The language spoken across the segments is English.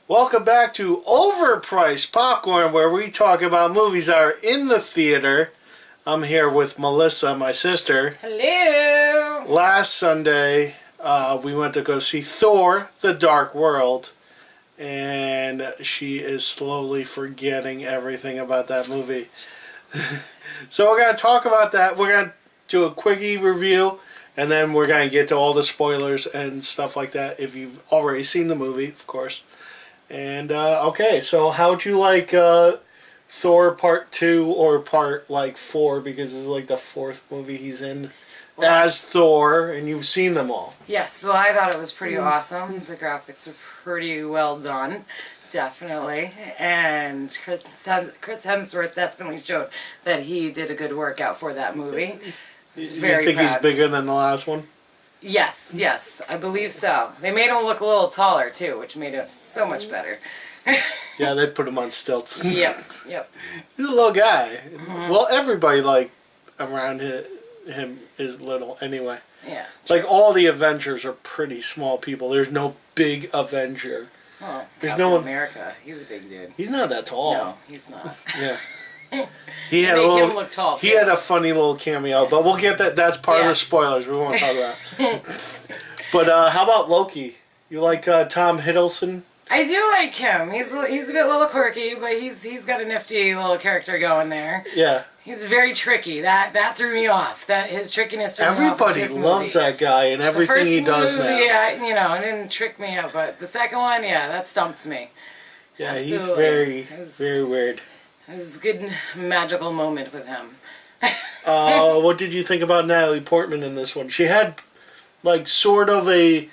Welcome back to Overpriced Popcorn, where we talk about movies that are in the theater. I'm here with Melissa, my sister. Hello! Last Sunday, we went to go see Thor, The Dark World, and she is slowly forgetting everything about that movie. So we're going to talk about that. We're going to do a quickie review, and then we're going to get to all the spoilers and stuff like that, if you've already seen the movie, of course. And, okay, so how'd you like Thor Part 2 or Part, 4, because it's like the fourth movie he's in as Thor, and you've seen them all. Yes, well, I thought it was pretty awesome. The graphics are pretty well done, definitely. And Chris Hemsworth definitely showed that he did a good workout for that movie. You think he's bigger than the last one? Yes, I believe so. They made him look a little taller, too, which made it so much better. Yeah, they put him on stilts. Yep. He's a little guy. Mm-hmm. Well, everybody, around him is little anyway. Yeah. All the Avengers are pretty small people. There's no big Avenger. Oh, There's Captain no America. He's a big dude. He's not that tall. No, he's not. Yeah. He had him look tall. He had a funny little cameo, but we'll get that. That's part of the spoilers. We won't talk about it. But how about Loki? You like Tom Hiddleston? I do like him. He's a bit little quirky, but he's got a nifty little character going there. Yeah. He's very tricky. That threw me off. That his trickiness threw me off. Everybody loves that guy and everything he does now. Yeah, it didn't trick me out, but the second one, yeah, that stumped me. Yeah, Absolutely. He's very weird. It was a good magical moment with him. What did you think about Natalie Portman in this one? She had, sort of I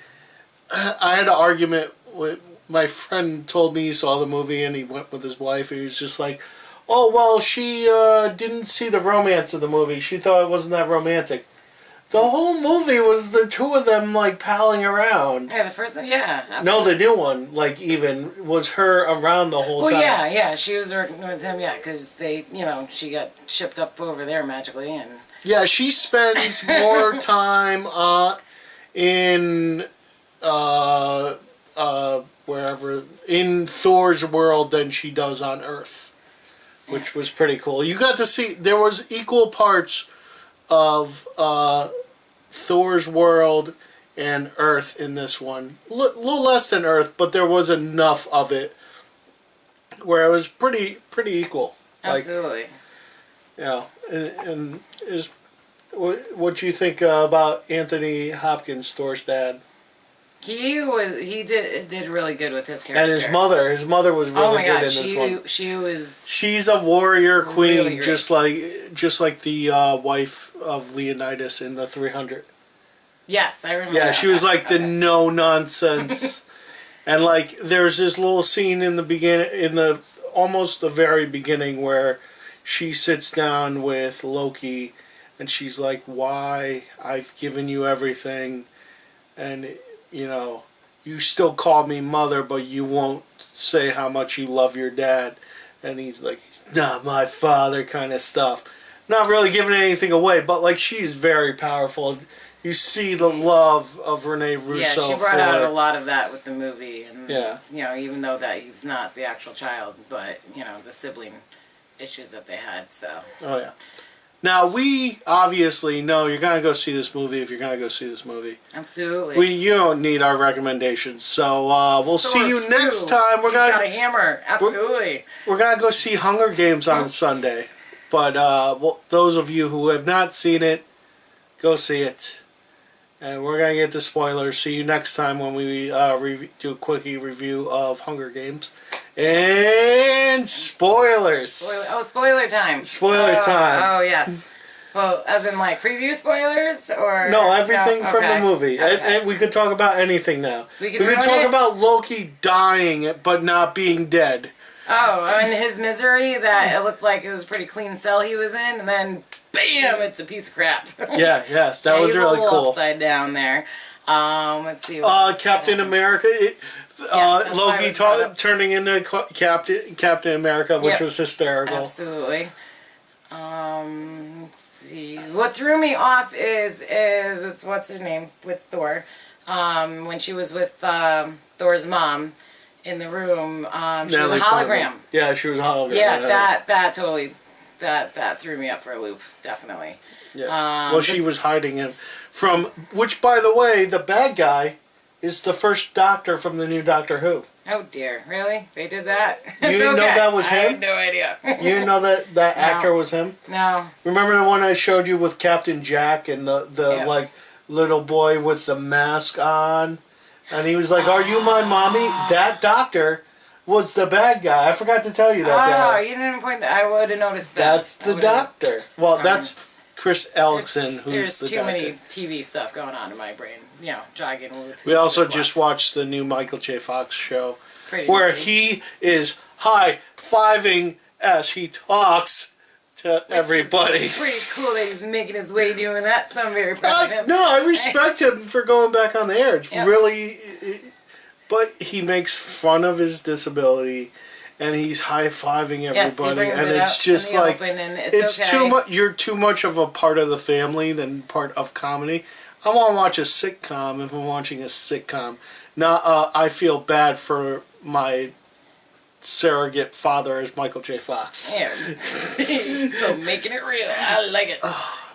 had an argument with my friend. Told me he saw the movie and he went with his wife. He was just like, oh, well, she didn't see the romance of the movie. She thought it wasn't that romantic. The whole movie was the two of them, palling around. Yeah, the first one, yeah. Absolutely. No, the new one, even, was her around the whole time. Well, yeah, she was working with him, yeah, because she got shipped up over there magically, and... Yeah, she spends more time in, wherever, in Thor's world than she does on Earth, which was pretty cool. You got to see, there was equal parts of, Thor's world and Earth in this one. A little less than Earth, but there was enough of it where it was pretty equal. Absolutely. And what do you think about Anthony Hopkins, Thor's dad? He did really good with his character. And his mother was really good in this one. She's a warrior queen, really just like the wife of Leonidas in the 300. Yes, I remember. Yeah, she was the no nonsense, and there's this little scene in the beginning, almost the very beginning, where she sits down with Loki, and she's like, "Why? I've given you everything, and you still call me mother, but you won't say how much you love your dad." And he's like, "He's not my father," kind of stuff. Not really giving anything away, but she's very powerful. You see the love of Rene Russo. Yeah, she brought out a lot of that with the movie, and yeah, even though that he's not the actual child, but the sibling issues that they had. So. Oh yeah. Now, we obviously know you're going to go see this movie if you're going to go see this movie. Absolutely. You don't need our recommendations. So, we'll see you next time. We've got a hammer. Absolutely. We're going to go see Hunger Games on Sunday. But those of you who have not seen it, go see it. And we're going to get to spoilers. See you next time when we do a quickie review of Hunger Games. And spoilers. Spoiler time. Spoiler time. Oh, yes. Well, as in preview spoilers? Or no, everything from the movie. Okay. And we could talk about anything now. We could talk about Loki dying but not being dead. Oh, and his misery, that it looked like it was a pretty clean cell he was in, and then bam, it's a piece of crap. Yeah, that was really cool. Upside down there. Let's see. Captain America. Loki turning into Captain America, which was hysterical. Absolutely. Let's see. What threw me off is what's her name with Thor, when she was with Thor's mom. in the room. She was Natalie a hologram. Portman. Yeah, she was a hologram. Yeah, that totally, that threw me up for a loop, definitely. Yeah. Well, she was hiding him from, which, by the way, the bad guy is the first Doctor from the new Doctor Who. Oh dear, really? They did that? You didn't know that was him? I had no idea. You didn't know that actor was him? No. Remember the one I showed you with Captain Jack and the like little boy with the mask on? And he was like, "Are you my mommy?" That doctor was the bad guy. I forgot to tell you that. Oh, you didn't even point that. I would have noticed that. That's the doctor. Well, that's Chris Ellickson, who's the doctor. There's too many TV stuff going on in my brain. You know, jogging with. We also just watched the new Michael J. Fox show, where neat. he is high-fiving as he talks to everybody. It's pretty cool that he's making his way doing that, so I'm very proud of him. No, I respect him for going back on the air. It's really... But he makes fun of his disability, and he's high-fiving everybody, and it's just like... It's okay. Too much. You're too much of a part of the family than part of comedy. I want to watch a sitcom if I'm watching a sitcom. Not, I feel bad for my surrogate father as Michael J. Fox. Yeah. So making it real. I like it.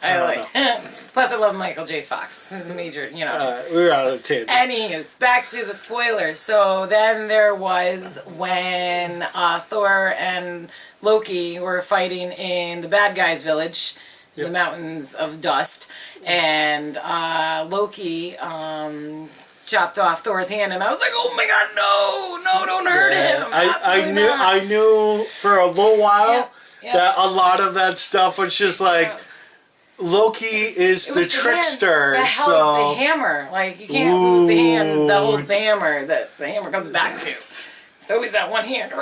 I like it. Plus, I love Michael J. Fox. He's a major, you know. We're out of tangent. Anyways, back to the spoilers. So then there was when Thor and Loki were fighting in the bad guys' village, the Mountains of Dust, and Loki chopped off Thor's hand, and I was like, "Oh my God, no, don't hurt him!" I knew for a little while that a lot of that stuff was just like Loki is the trickster. That held the hammer, like you can't lose the hand that holds the hammer that the hammer comes back to. It's always that one hand.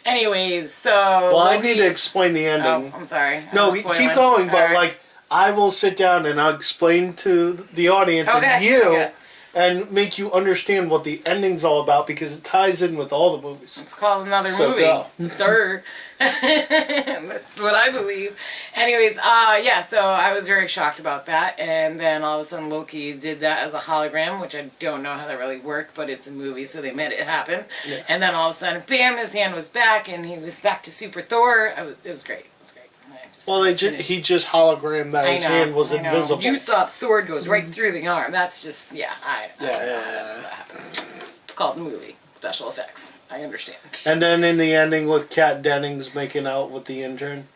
Anyways, so I need to explain the ending. Oh, I'm sorry. No, keep going, but like I will sit down and I'll explain to the audience and you. And make you understand what the ending's all about because it ties in with all the movies. It's called another movie. Thor. That's what I believe. Anyways, so I was very shocked about that. And then all of a sudden Loki did that as a hologram, which I don't know how that really worked, but it's a movie, so they made it happen. Yeah. And then all of a sudden, bam, his hand was back, and he was back to Super Thor. It was great. Well, he just hologrammed that his hand was invisible. You saw the sword goes right through the arm. That's just, Yeah. It's called movie. Special effects. I understand. And then in the ending with Kat Dennings making out with the intern.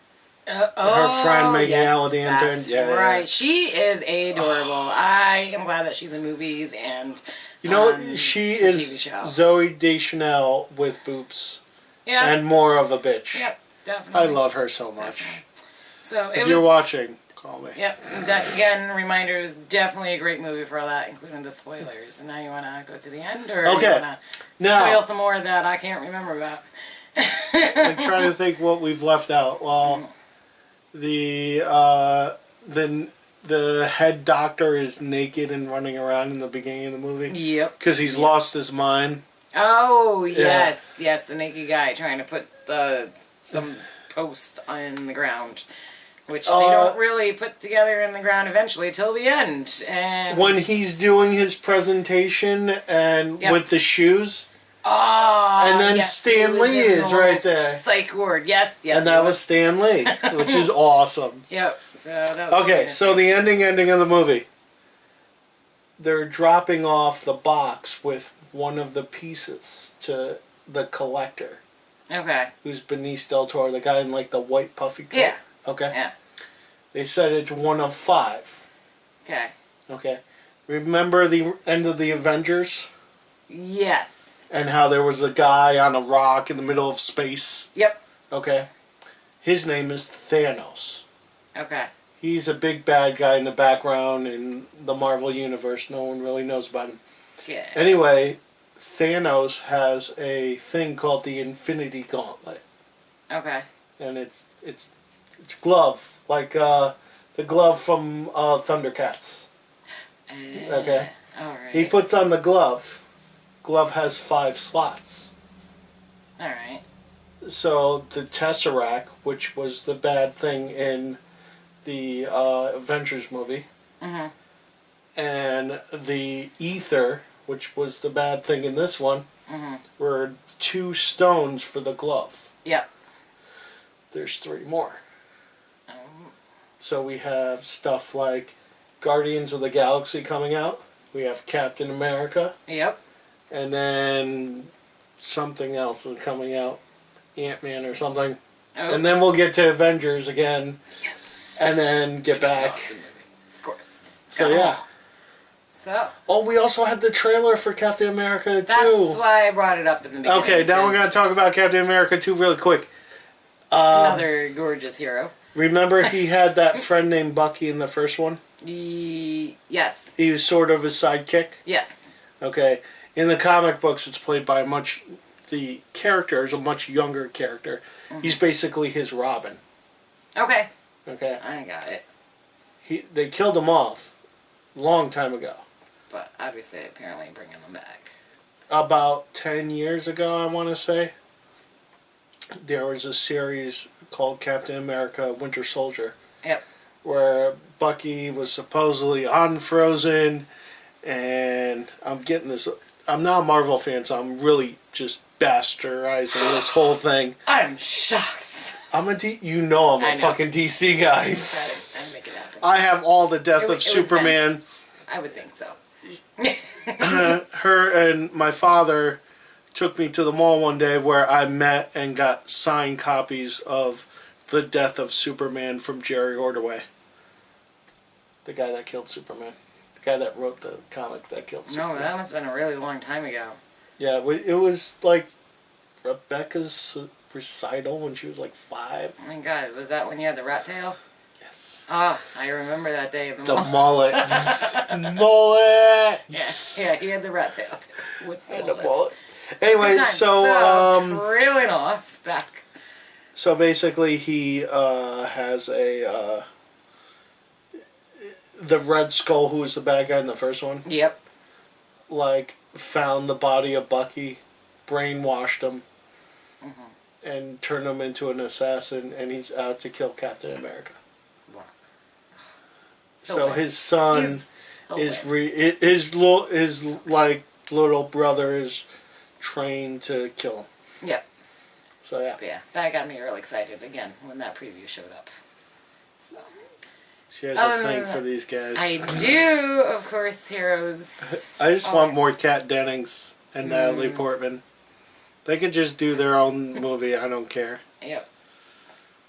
Her friend making out with the intern. That's right. She is adorable. I am glad that she's in movies and you know, she is Zooey Deschanel with boobs. Yeah. And more of a bitch. Yep, definitely. I love her so much. Definitely. So if you're watching, call me. Yep. That, again, reminder, is definitely a great movie for all that, including the spoilers. And now you want to go to the end, or you want to spoil some more that I can't remember about? I'm trying to think what we've left out. Well, the head doctor is naked and running around in the beginning of the movie. Yep. Because he's lost his mind. Oh, yes. Yes, the naked guy trying to put some post on the ground. Which they don't really put together in the ground eventually till the end. And when he's doing his presentation and with the shoes. Oh, and then Stan Lee is right there. Psych ward, yes. And that was Stan Lee, which is awesome. Yep. So that was okay, so the ending of the movie. They're dropping off the box with one of the pieces to the collector. Okay. Who's Benicio del Toro, the guy in like the white puffy coat. Yeah. Okay. Yeah. They said it's one of 5. Okay. Okay. Remember the end of the Avengers? Yes. And how there was a guy on a rock in the middle of space? Yep. Okay. His name is Thanos. Okay. He's a big bad guy in the background in the Marvel Universe. No one really knows about him. Yeah. Anyway, Thanos has a thing called the Infinity Gauntlet. Okay. And it's glove, like the glove from Thundercats. Okay. All right. He puts on the glove. Glove has 5 slots. All right. So the Tesseract, which was the bad thing in the Avengers movie, and the Ether, which was the bad thing in this one, were were 2 stones for the glove. Yep. There's 3 more. So we have stuff like Guardians of the Galaxy coming out. We have Captain America. Yep. And then something else is coming out. Ant-Man or something. Oh. And then we'll get to Avengers again. Yes. And then get back. Awesome movie. Of course. So yeah. So. Oh, we also had the trailer for Captain America 2. That's why I brought it up in the beginning. Okay, now we're going to talk about Captain America 2 really quick. Another gorgeous hero. Remember he had that friend named Bucky in the first one? Yes. He was sort of his sidekick? Yes. Okay. In the comic books, it's played by the character is a much younger character. Mm-hmm. He's basically his Robin. Okay. Okay. I got it. They killed him off a long time ago. But obviously, apparently bringing him back. About 10 years ago, I want to say, there was a series called Captain America Winter Soldier. Yep. Where Bucky was supposedly unfrozen, and I'm not a Marvel fan, so I'm really just bastardizing this whole thing. I'm shocked. I'm a fucking DC guy. I make it happen. I have all the Death of Superman. Nice. I would think so. Her and my father took me to the mall one day where I met and got signed copies of The Death of Superman from Jerry Ordway. The guy that killed Superman. The guy that wrote the comic that killed Superman. No, that must have been a really long time ago. Yeah, it was like Rebecca's recital when she was like 5. Oh my god, was that when you had the rat tail? Yes. Ah, I remember that day in the The mall. mullet. Mullet! Yeah, he had the rat tail too. With And the bullets. mullet. Anyway, so trailing off back. So basically, he has the Red Skull, who was the bad guy in the first one. Yep. Like, found the body of Bucky, brainwashed him, and turned him into an assassin, and he's out to kill Captain America. Wow. So his son his little brother is trained to kill him. Yep. So yeah. But yeah, that got me real excited again when that preview showed up. So. She has a thing for these guys. I do, of course, heroes. I just want more Kat Dennings and Natalie Portman. They could just do their own movie. I don't care. Yep.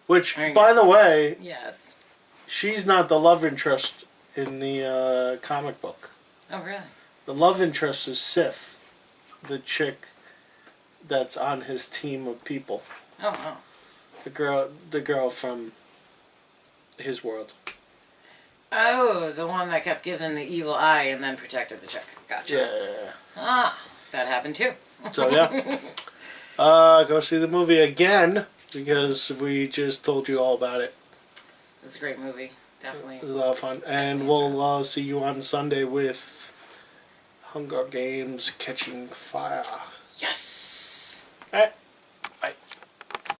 Which, by the way, yes, she's not the love interest in the comic book. Oh, really? The love interest is Sif, the chick that's on his team of people. Oh. The girl from his world. Oh, the one that kept giving the evil eye and then protected the chick. Gotcha. Yeah. Ah, that happened too. So yeah. Go see the movie again because we just told you all about it. It was a great movie. Definitely. It was a lot of fun. And we'll see you on Sunday with Hunger Games Catching Fire. Yes! Alright.